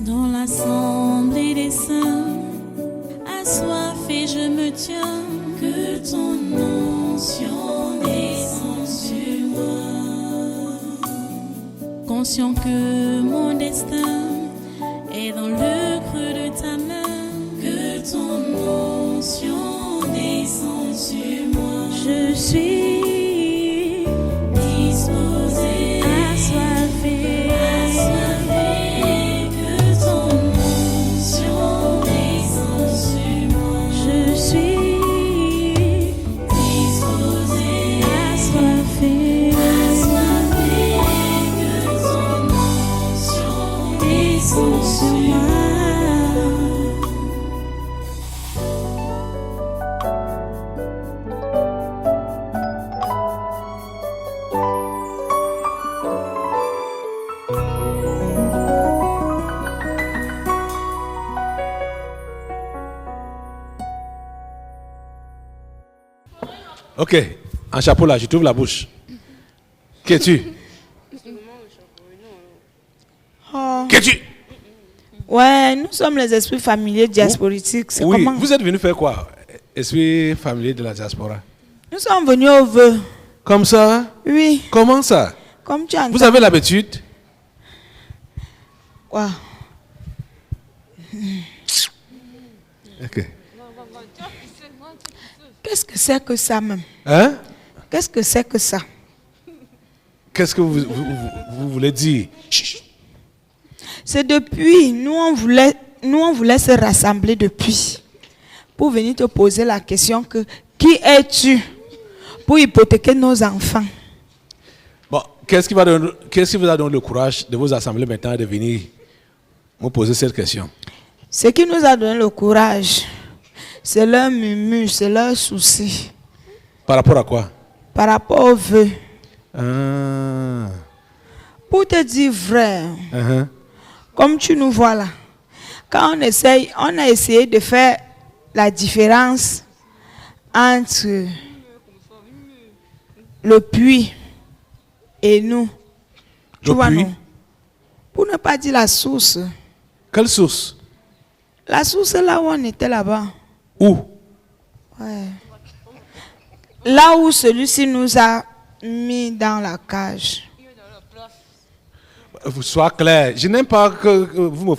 Dans l'assemblée des saints, assoiffé je me tiens, que ton onction descende sur moi. Conscient que mon destin est dans le creux de ta main, que ton onction descende sur moi. Je suis disposé, assoiffé, que ton onction descende sur moi. Je suis disposé, assoiffé, que ton onction descende sur moi. Ok, en chapeau là, je t'ouvre la bouche. Qui es-tu? Oh. Qui es-tu? Ouais, nous sommes les esprits familiers diasporiques. C'est Oui, comment? vous êtes venu faire quoi? Esprit familier de la diaspora. Nous sommes venus au vœu. Comme ça? Oui, Comment ça? comme tu entends. Vous avez l'habitude? Quoi? Ok. Qu'est-ce que c'est que ça même? Hein? Qu'est-ce que c'est que ça? Qu'est-ce que vous voulez dire? Chut. C'est depuis, nous on voulait se rassembler depuis pour venir te poser la question que qui es-tu pour hypothéquer nos enfants? Bon, qu'est-ce qui vous a donné le courage de vous assembler maintenant et de venir me poser cette question? Ce qui nous a donné le courage, c'est leur murmure, c'est leur souci Par rapport à quoi? par rapport au vœu. Ah. Pour te dire vrai, Uh-huh. comme tu nous vois là, quand on a essayé de faire la différence entre le puits et nous. Tu Le vois, puits? non? Pour ne pas dire la source. Quelle source? La source là où on était là-bas. Où? Ouais. Là où celui-ci nous a mis dans la cage. Sois clair. Je n'aime pas que vous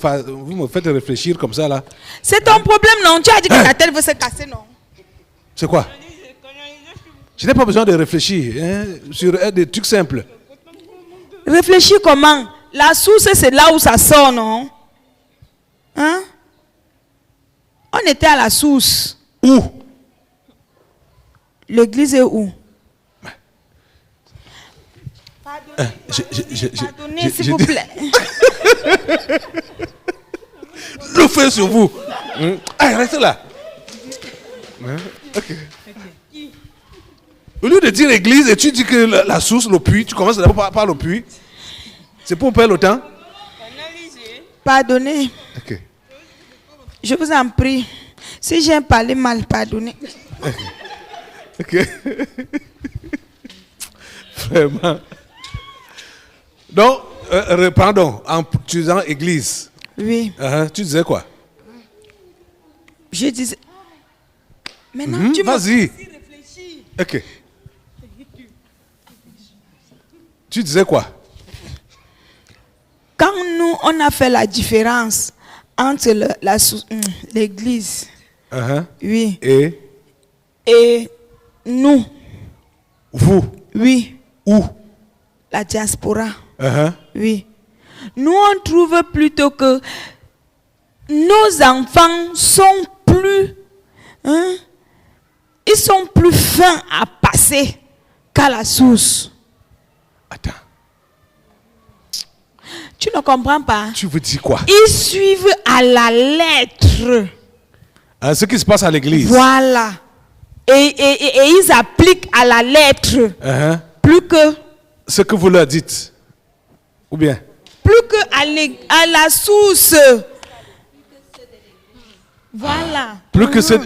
me faites réfléchir comme ça là. C'est ton problème, non? Tu as dit que ta tête veut se casser, non? C'est quoi? Je n'ai pas besoin de réfléchir hein, sur des trucs simples. Réfléchis comment? La source, c'est là où ça sort, non? Hein? On était à la source. Où? L'église est où? Pardonnez, s'il vous plaît. Le feu sur vous. Ah, restez là. Ok. Au lieu de dire église et tu dis que la source, le puits, tu commences d'abord par le puits. C'est pour perdre le temps. Pardonnez. Ok. Je vous en prie. Si j'ai parlé mal, pardonnez. Ok. Vraiment. Donc, pardon, en disant église, Oui. tu disais quoi? Je disais. Maintenant, tu me Vas-y. fais réfléchir. Ok. Tu disais quoi? Quand nous, on a fait la différence entre l'église, oui, et nous, vous, oui, où? la diaspora, oui. Nous, on trouve plutôt que nos enfants sont plus, ils sont plus fins à passer qu'à la source. Attends. Tu ne comprends pas? Tu veux dire quoi? Ils suivent à la lettre. Ce qui se passe à l'église. Voilà. Et ils appliquent à la lettre. Plus que. Ce que vous leur dites. Ou bien? Plus que à la source. Voilà. Plus que c'est.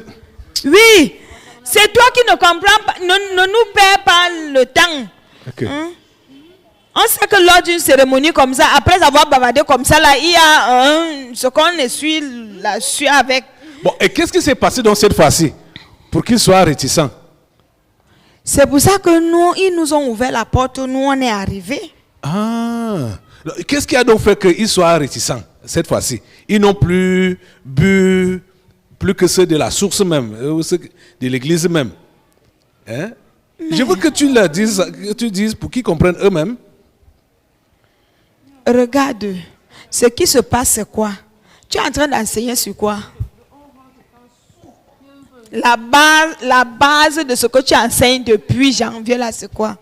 Oui. C'est toi qui ne comprends pas. Ne nous perds pas le temps. Ok. On sait que lors d'une cérémonie comme ça, après avoir bavardé comme ça, là, il y a ce qu'on essuie la sueur avec. Bon, et qu'est-ce qui s'est passé dans cette fois-ci pour qu'ils soient réticents? C'est pour ça que nous, ils nous ont ouvert la porte, nous on est arrivés. Ah, qu'est-ce qui a donc fait qu'ils soient réticents cette fois-ci? Ils n'ont plus bu plus que ceux de la source même, ceux de l'église même. Hein? Je veux que tu leur dises, pour qu'ils comprennent eux-mêmes. Regarde, ce qui se passe, c'est quoi? Tu es en train d'enseigner sur quoi? La base de ce que tu enseignes depuis janvier, là, c'est quoi?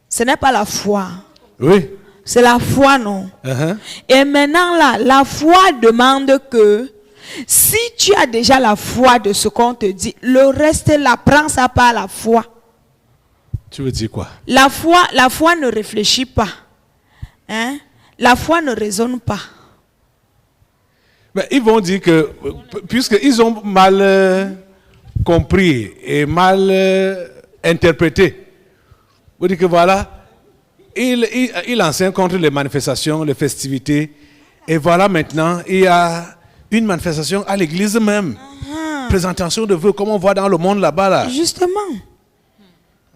Ce n'est pas la foi. Oui. C'est la foi, non? Uh-huh. Et maintenant, là, la foi demande que si tu as déjà la foi de ce qu'on te dit, le reste, là, prends ça par la foi. Tu veux dire quoi? La foi ne réfléchit pas. Hein? La foi ne raisonne pas. Mais ils vont dire que, puisqu'ils ont mal compris et mal interprété, vous dites que voilà, il enseigne contre les manifestations, les festivités, et voilà maintenant, il y a une manifestation à l'église même. Présentation de vœux, comme on voit dans le monde là-bas. Là. Justement.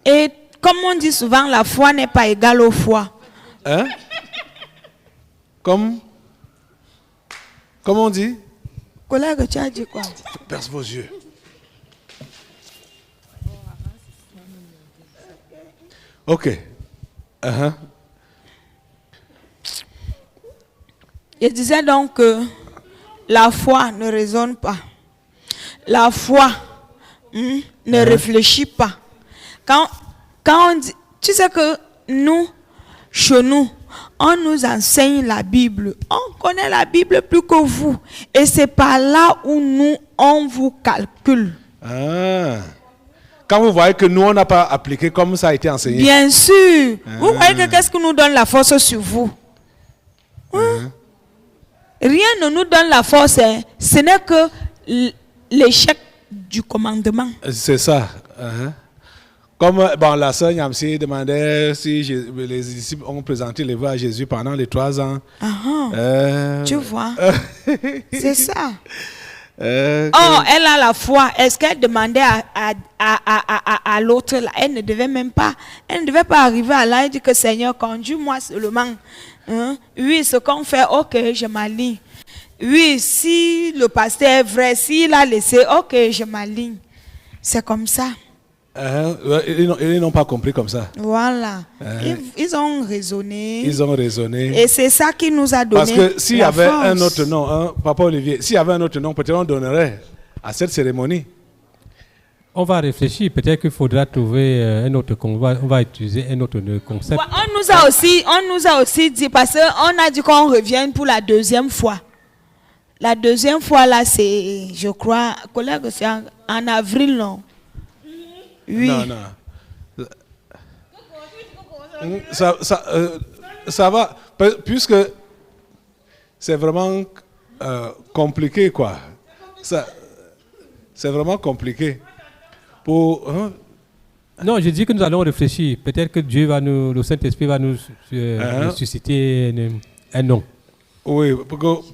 Et comme on dit souvent, la foi n'est pas égale aux foi. Hein? Comme on dit? Collègue, tu as dit quoi? Perce vos yeux. Ok. Uh-huh. Je disais donc que la foi ne raisonne pas. La foi ne réfléchit pas. Quand on dit, tu sais que nous, chez nous, on nous enseigne la Bible. On connaît la Bible plus que vous. Et c'est par là où nous, on vous calcule. Ah. Quand vous voyez que nous, on n'a pas appliqué comme ça a été enseigné. Bien sûr. Vous voyez que qu'est-ce qui nous donne la force sur vous? Rien ne nous donne la force. Hein. Ce n'est que l'échec du commandement. C'est ça. Comme la sœur Nyamsi demandait si les disciples ont présenté les vœux à Jésus pendant les 3 ans. Tu vois, c'est ça. Elle a la foi. Est-ce qu'elle demandait à l'autre? Elle ne devait pas arriver à là et dire que Seigneur, conduis-moi seulement. Oui, ce qu'on fait, ok, je m'aligne. Oui, si le pasteur est vrai, s'il a laissé, ok, je m'aligne. C'est comme ça. Ils n'ont pas compris comme ça. Voilà. Ils ont raisonné. Ils ont raisonné. Et c'est ça qui nous a donné. Parce que s'il y avait force. un autre nom, Papa Olivier, s'il y avait un autre nom, peut-être on donnerait à cette cérémonie. On va réfléchir. Peut-être qu'il faudra trouver un autre. On va utiliser un autre concept. On nous a aussi dit, parce qu'on a dit qu'on revienne pour la 2e fois. La 2e fois, là, c'est, je crois, collègue, c'est en avril, non? Oui. Non. Ça va, puisque c'est vraiment compliqué, quoi. C'est vraiment compliqué. Non, je dis que nous allons réfléchir. Peut-être que Dieu le Saint-Esprit va nous susciter un nom. Oui,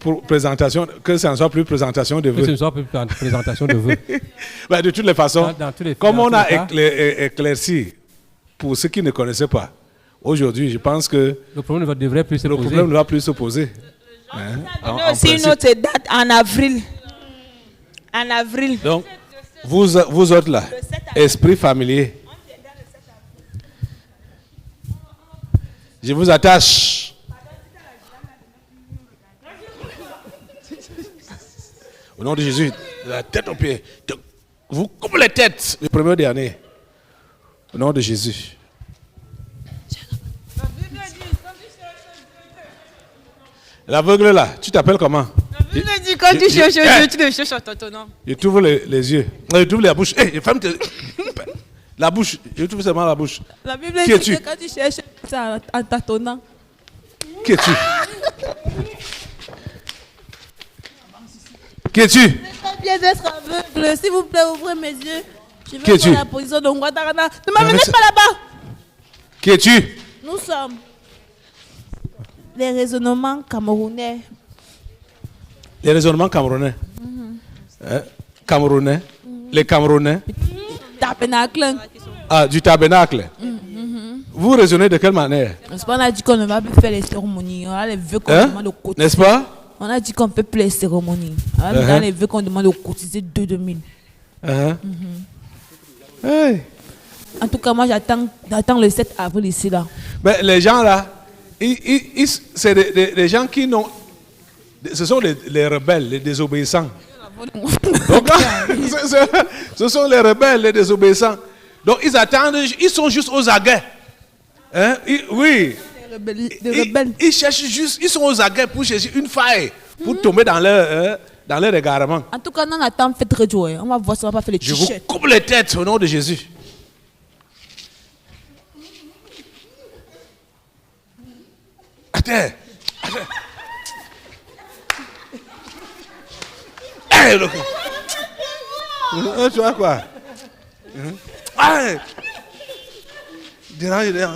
pour présentation, que ça ne soit plus présentation de vœux. Que ce ne soit plus présentation de vœux. Ben, de toutes les façons, comme on a éclairci pour ceux qui ne connaissaient pas, aujourd'hui, je pense que le problème ne devrait plus se poser. Le problème ne va plus se poser. On a aussi une autre date en avril. En avril. Donc, vous autres là, esprit familier, je vous attache. Au nom de Jésus, de la tête aux pieds, vous coupez les têtes, le premier dernier. Au nom de Jésus. L'aveugle là, tu t'appelles comment? La Bible dit quand tu cherches Dieu, tu le cherches en ton nom. Je t'ouvre les yeux. Je t'ouvre la bouche. Hey, ferme la bouche. Je t'ouvre seulement la bouche. La Bible Qui dit es-tu? que quand tu cherches ça en tâtonnant. Qui es-tu? Qui es-tu? C'est bien d'être aveugle. S'il vous plaît, ouvrez mes yeux. Je Qui vais es-tu? prendre la position de Ngwatarana. Ne m'amenez pas là-bas. Qui es-tu? Nous sommes. les raisonnements camerounais. Les raisonnements camerounais. Camerounais. Les Camerounais. Tabernacle. Ah, du tabernacle. Vous raisonnez de quelle manière? N'est-ce pas, on a dit qu'on ne va plus faire les cérémonies. On a les vœux qu'on demande de cotiser. N'est-ce pas? On a dit qu'on ne peut plus les cérémonies. On a les vœux qu'on demande de cotiser 2000. Hey. En tout cas, moi, j'attends le 7 avril ici, là. Mais les gens là, c'est des gens qui n'ont... Ce sont les rebelles, les désobéissants. Donc, ce sont les rebelles, les désobéissants. Donc ils attendent, ils sont juste aux aguets. Oui. Les rebelles. Ils cherchent juste, ils sont aux aguets pour chercher une faille, pour tomber dans leur égarement. En tout cas, on attend faites réjouir. On va voir si on va pas faire les Je vous t-shirts. coupe les têtes au nom de Jésus. Attends. Hey, look. Tu vois quoi? Ouais.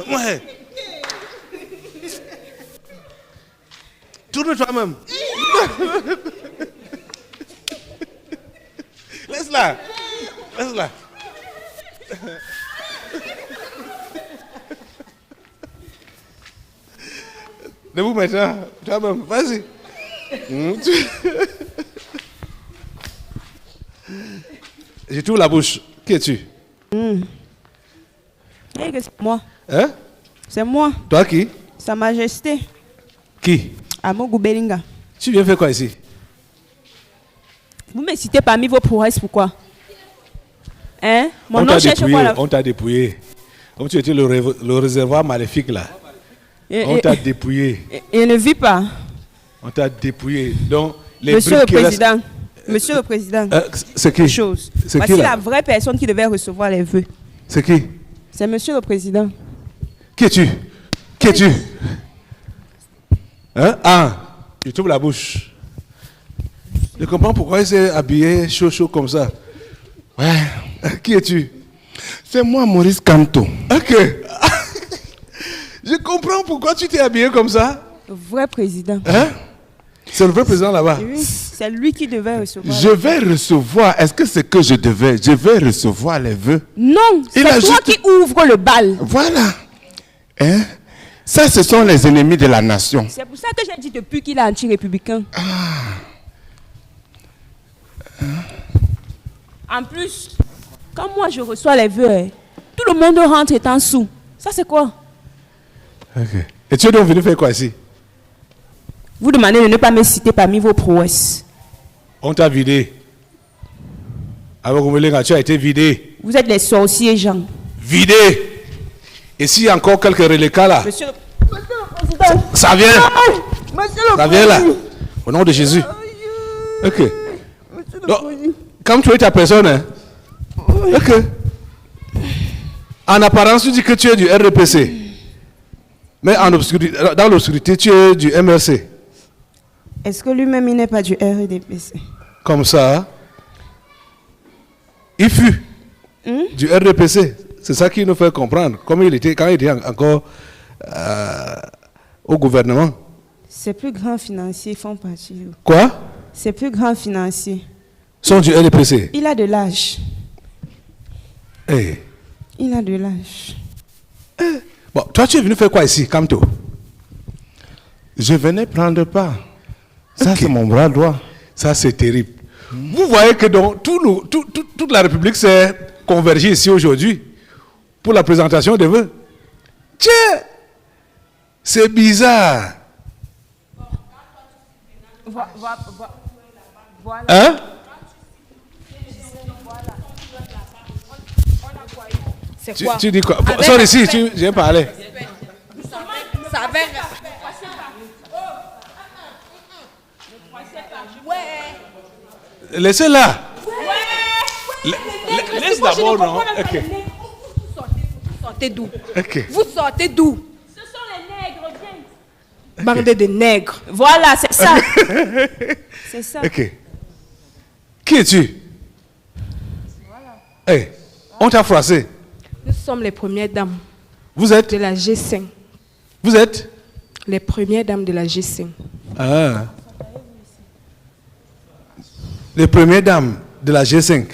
Ouais. Tourne toi-même. Laisse-la. Laisse-la. Debout maintenant. Toi-même. Vas-y. Je t'ouvre la bouche. Qui es-tu? C'est moi. Hein? C'est moi. Toi qui? Sa Majesté. Qui? Amogu Belinga. Tu viens faire quoi ici? Vous me citez parmi vos prouesses, pourquoi? Hein? Mon On nom t'a cherche dépouillé. quoi là? On t'a dépouillé. Comme tu étais le réservoir maléfique là. On t'a dépouillé. Il ne vit pas. On t'a dépouillé. Donc, les Monsieur le briques qui restent- Président. Monsieur le Président. C'est qui? Chose. C'est Voici qui là? la vraie personne qui devait recevoir les vœux. C'est qui? C'est Monsieur le Président. Qui es-tu? Qui es-tu? Hein? Ah, je t'ouvre la bouche. Je comprends pourquoi il s'est habillé chaud comme ça. Ouais. Qui es-tu? C'est moi, Maurice Kanto. Ok. Je comprends pourquoi tu t'es habillé comme ça. Le vrai président. Hein? C'est le vrai président là-bas. Oui, c'est lui qui devait recevoir. Je vais recevoir. Est-ce que c'est que je devais? Je vais recevoir les vœux. Non, c'est Il a toi juste- qui ouvre le bal. Voilà. Hein? Ça, ce sont les ennemis de la nation. C'est pour ça que j'ai dit depuis qu'il est anti-républicain. En plus, quand moi je reçois les vœux, tout le monde rentre étant sous. Ça c'est quoi? Ok. Et tu es donc venu faire quoi ici? Vous demandez de ne pas me citer parmi vos prouesses. On t'a vidé. Avec Omelenga, tu as été vidé. Vous êtes des sorciers, Jean. Vidé. Et s'il y a encore quelques reliquats là, Monsieur le Président. ça vient. Monsieur le Ça vient là. Président. Au nom de Jésus. Ok. Monsieur le Donc, Président. comme tu es ta personne, hein? Ok. En apparence, tu dis que tu es du RDPC. Mais en obscurité, dans l'obscurité, tu es du MRC. Est-ce que lui-même il n'est pas du RDPC? Comme ça. Hein? Il fut du RDPC. C'est ça qui nous fait comprendre. Comme il était, quand il était encore au gouvernement. Ces plus grands financiers font partie. Quoi? Ces plus grands financiers. Sont du RDPC. Il a de l'âge. Hey. Il a de l'âge. Bon, toi, tu es venu faire quoi ici, Kamto? Je venais prendre part. Ça, Ok. c'est mon bras droit. Ça, c'est terrible. Vous voyez que donc, toute la République s'est convergée ici aujourd'hui pour la présentation des vœux. Tiens, c'est bizarre. Hein? C'est Tu dis quoi? Bon, sorry, si, tu viens parler. Laissez-la. Laisse d'abord, non? Ok. Vous sortez d'où? Ok. Vous sortez d'où? Ce sont les nègres, viens. Bande de nègres. Voilà, c'est ça. C'est ça. Ok. Qui es-tu? Hey, on t'a froissé. Nous sommes les premières dames Vous êtes? de la G5. Vous êtes? Les premières dames de la G5. Ah. Les premières dames de la G5.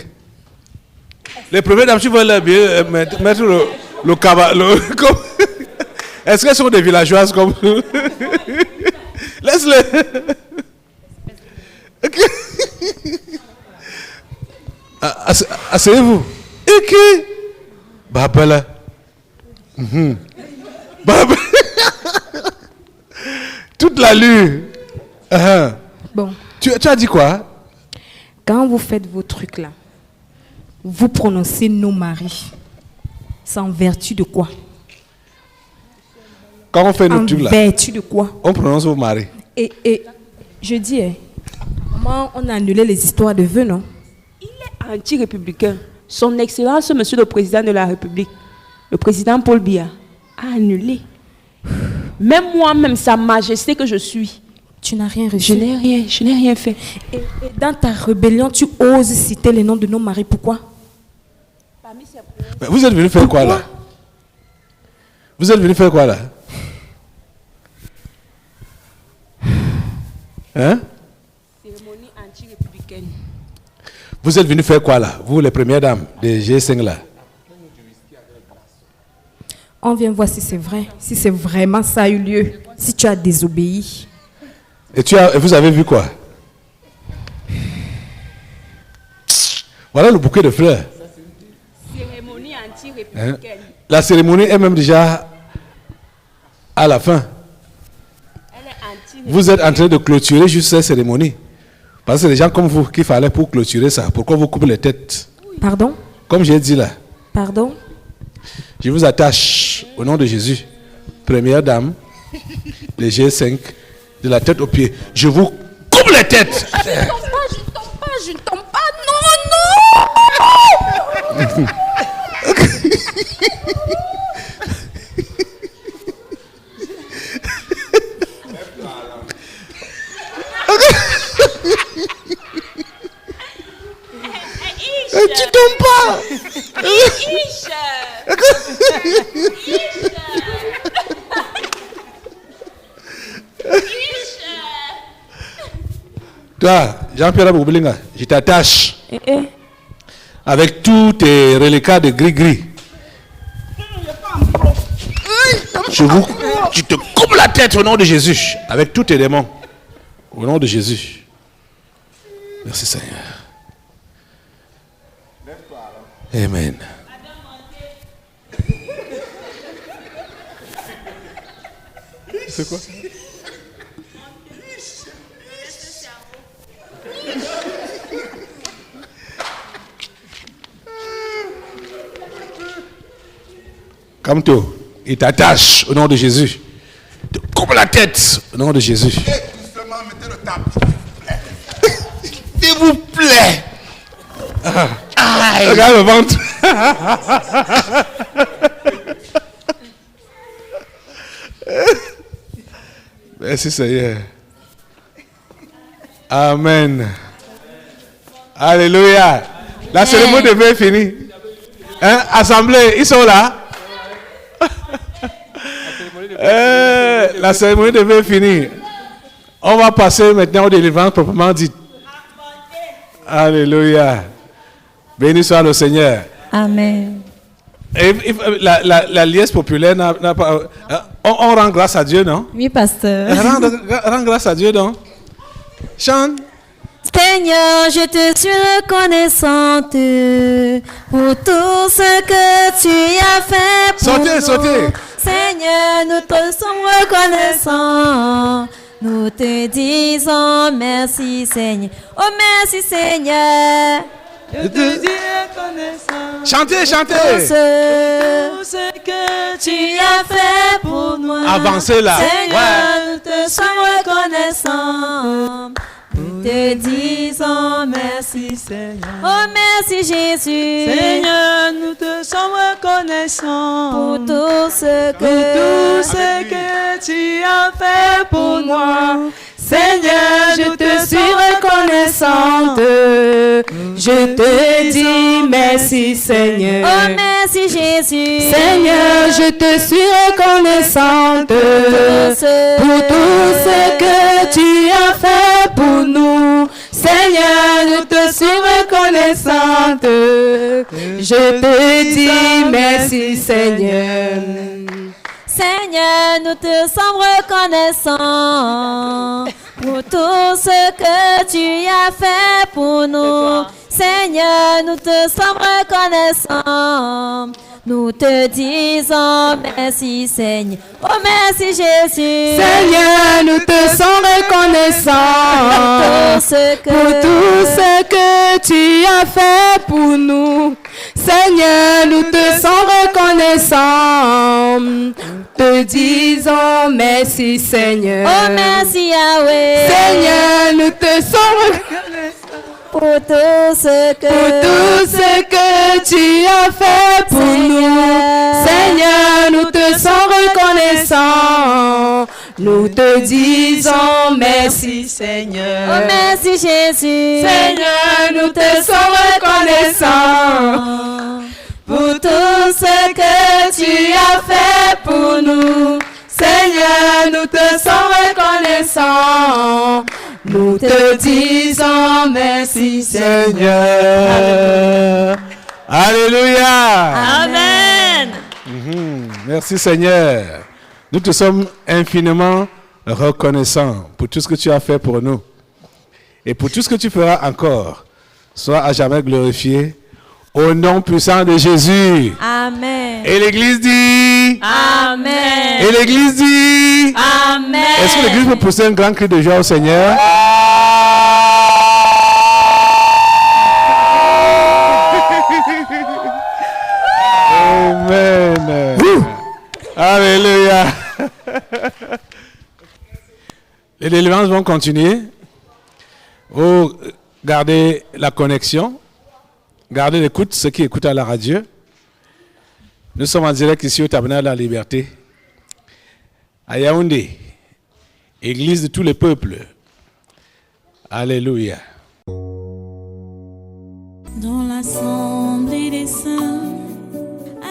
Les premières dames, tu veux leur bien mettre le cabas. Est-ce qu'elles sont des villageoises comme laisse-les. Asseyez-vous. Et qui Babala. Toute la lue. Bon. Tu as dit quoi? Quand vous faites vos trucs là, vous prononcez nos maris. C'est en vertu de quoi? Quand on fait nos trucs là, en vertu de quoi? on prononce vos maris. Et je dis, comment on a annulé les histoires de vœux, non? Il est anti-républicain. Son Excellence, Monsieur le Président de la République, le président Paul Biya, a annulé. Même moi-même, Sa Majesté que je suis. Tu n'as rien reçu. Je n'ai rien fait. Et dans ta rébellion, tu oses citer les noms de nos maris. Pourquoi? Mais vous êtes venu faire quoi là? Vous êtes venu faire quoi là? Hein? Cérémonie anti-républicaine. Vous êtes venu faire quoi là? Vous, les premières dames des G5 là? On vient voir si c'est vrai. Si c'est vraiment ça a eu lieu. Si tu as désobéi. Et vous avez vu quoi? Voilà le bouquet de fleurs. Cérémonie anti-républicaine. La cérémonie est même déjà à la fin. Vous êtes en train de clôturer juste cette cérémonie. Parce que c'est des gens comme vous qu'il fallait pour clôturer ça. Pourquoi vous coupez les têtes? Pardon? Comme j'ai dit là. Pardon? Je vous attache au nom de Jésus. Première dame, les G5, de la tête aux pieds. Je vous coupe les têtes. Je ne tombe pas. Non. Tu tombes pas. Toi, Jean-Pierre Boubelinga, je t'attache avec tous tes reliquats de gris-gris. Tu te coupes la tête au nom de Jésus, avec tous tes démons. Au nom de Jésus. Merci Seigneur. Amen. C'est quoi? Comme toi, il t'attache au nom de Jésus. Te coupe la tête au nom de Jésus. Justement, mettez le tapis. S'il vous plaît. Regarde le ventre. Merci Seigneur. Amen. Alléluia. La cérémonie devait finir. Hein? Assemblée, ils sont là. La cérémonie devait finir. On va passer maintenant aux délivrances proprement dites. Alléluia. Béni soit le Seigneur. Amen. Et la liesse populaire n'a pas. On rend grâce à Dieu, non? Oui, pasteur. Rend grâce à Dieu, non? Chante. Seigneur, je te suis reconnaissante pour tout ce que tu as fait pour nous. Sautez. Seigneur, nous te sommes reconnaissants. Nous te disons merci, Seigneur. Oh, merci, Seigneur. Je te dis reconnaissant. Chantez. Tout ce que tu as fait pour nous. Avancez là. Seigneur, nous te sommes reconnaissants. Nous te disons merci, Seigneur. Oh, merci, Jésus. Seigneur, nous te sommes reconnaissants pour tout ce que tu as fait pour moi. Seigneur, je te suis reconnaissante. Je te dis merci, Seigneur. Oh, merci Jésus. Seigneur, je te suis reconnaissante pour tout ce que tu as fait pour nous. Seigneur, je te suis reconnaissante. Je te dis merci, Seigneur. Seigneur, nous te sommes reconnaissants pour tout ce que tu as fait pour nous. Seigneur, nous te sommes reconnaissants. Nous te disons merci, Seigneur. Oh, merci, Jésus. Seigneur, nous te sommes reconnaissants pour tout ce que tu as fait pour nous. Seigneur, nous te sommes reconnaissants. Te disons merci, Seigneur. Oh, merci, Yahweh. Seigneur, nous te sommes reconnaissants pour tout ce que tu as fait pour nous. Seigneur, nous te sommes reconnaissants. Nous te disons merci, Seigneur. Oh, merci, Jésus. Seigneur, nous te sommes reconnaissants pour tout ce que tu as fait pour nous. Seigneur, nous te sommes reconnaissants. Nous te disons merci, Seigneur. Alléluia. Amen. Merci Seigneur. Nous te sommes infiniment reconnaissants pour tout ce que tu as fait pour nous. Et pour tout ce que tu feras encore. Sois à jamais glorifié. Au nom puissant de Jésus. Amen. Et l'Église dit. Amen. Et l'Église dit. Amen. Est-ce que l'Église peut pousser un grand cri de joie au Seigneur? Amen. Alléluia. Les délivrances vont continuer. Oh, gardez la connexion. Gardez l'écoute, ceux qui écoutent à la radio. Nous sommes en direct ici au Tabernacle de la Liberté, à Yaoundé, Église de tous les peuples. Alléluia. Dans l'assemblée des saints,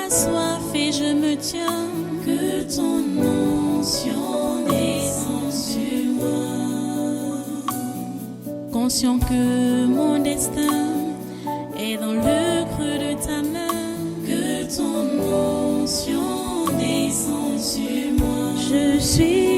assoiffé je me tiens, que ton onction descende sur moi. Conscient que mon destin est dans le creux de ta main, que ton onction descende sur moi. Je suis